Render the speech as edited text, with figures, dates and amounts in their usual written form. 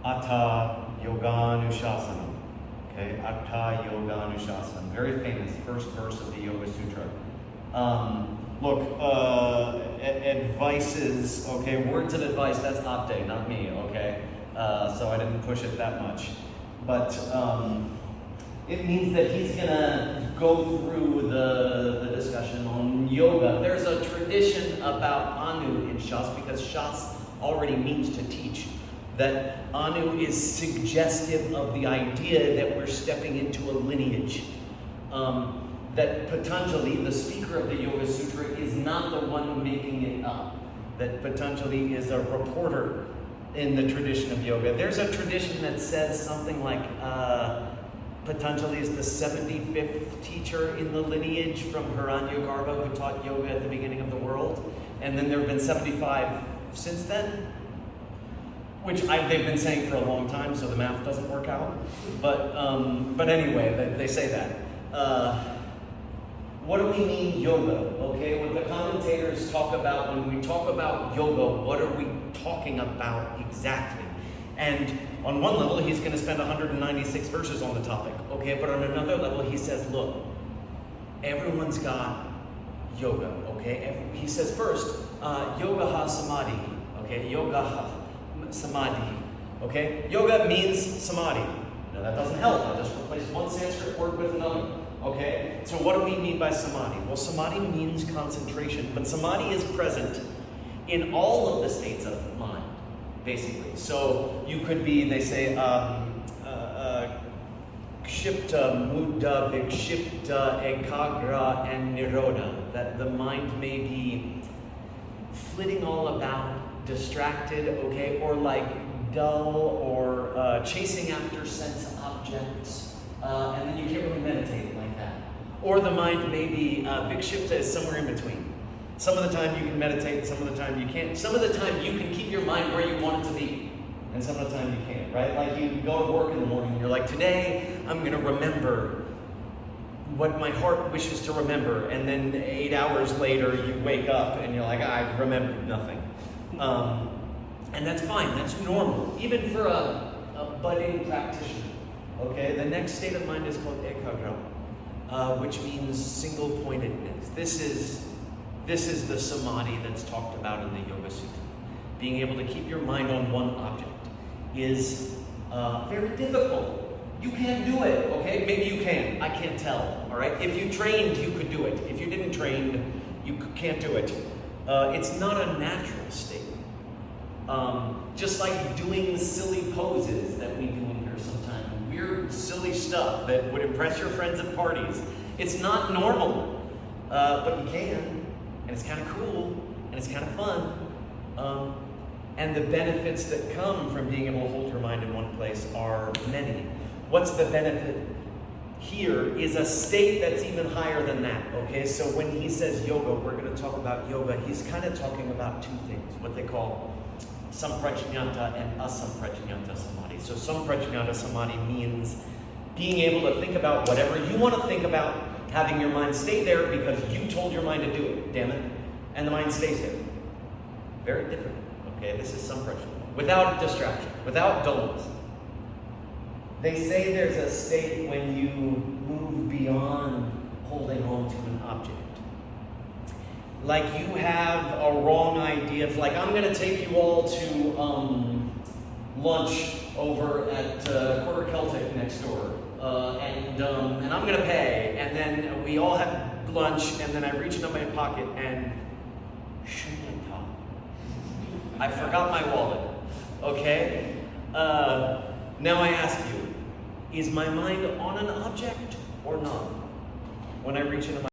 Atha Yoganushasana. Okay, Atha Yoganushasana. Very famous, first verse of the Yoga Sutra. Advices, okay, words of advice, that's Apte, not me, okay? So I didn't push it that much. But it means that he's going to go through the discussion on yoga. There's a tradition about Anu in Shas, because Shas already means to teach, that Anu is suggestive of the idea that we're stepping into a lineage. That Patanjali, the speaker of the Yoga Sutra, is not the one making it up. That Patanjali is a reporter in the tradition of yoga. There's a tradition that says something like Patanjali is the 75th teacher in the lineage from Hiranyagarbha, who taught yoga at the beginning of the world. And then there have been 75 since then, which they've been saying for a long time, so the math doesn't work out. But anyway, they say that. What do we mean yoga? Okay, what the commentators talk about when we talk about yoga, what are we talking about exactly? And on one level, he's going to spend 196 verses on the topic. Okay, but on another level, he says, look, everyone's got yoga. Okay, he says first, yoga ha samadhi. Okay, yoga ha samadhi. Okay, yoga means samadhi. Now that doesn't help. I'll just replace one Sanskrit word with another. Okay, so what do we mean by samadhi? Well, samadhi means concentration, but samadhi is present in all of the states of mind, basically. So you could be, they say, kshipta, mudda, vikshipta, ekagra, and nirodha, that the mind may be flitting all about, distracted, okay, or like dull, or chasing after sense objects, and then you can't really meditate like that. Or the mind may be, vikshipta is somewhere in between. Some of the time you can meditate, some of the time you can't. Some of the time you can keep your mind where you want it to be, and some of the time you can't, right? Like you go to work in the morning and you're like, today I'm going to remember what my heart wishes to remember, and then 8 hours later you wake up and you're like, I've remembered nothing. And that's fine, that's normal, even for a budding practitioner. Okay, the next state of mind is called ekagra, which means single-pointedness. This is the samadhi that's talked about in the Yoga Sutra. Being able to keep your mind on one object is very difficult. You can't do it, okay? Maybe you can. I can't tell, all right? If you trained, you could do it. If you didn't train, you can't do it. It's not a natural state. Just like doing silly poses that we do in here sometimes. Weird, silly stuff that would impress your friends at parties. It's not normal, but you can, and it's kind of cool, and it's kind of fun. And the benefits that come from being able to hold your mind in one place are many. What's the benefit here is a state that's even higher than that, okay? So when he says yoga, we're going to talk about yoga, he's kind of talking about two things, what they call samprajñata and asamprajñata samadhi. So samprajñata samadhi means being able to think about whatever you want to think about, having your mind stay there because you told your mind to do it, damn it, and the mind stays there. Very different, okay? This is samprajñata. Without distraction, without dullness. They say there's a state when you move beyond holding on to an object. Like you have a wrong idea of, like, I'm going to take you all to lunch over at Quarter Celtic next door, and I'm going to pay, and then we all have lunch, and then I reach into my pocket and shunyata. I forgot my wallet, okay? Now I ask you, is my mind on an object or not? When I reach into my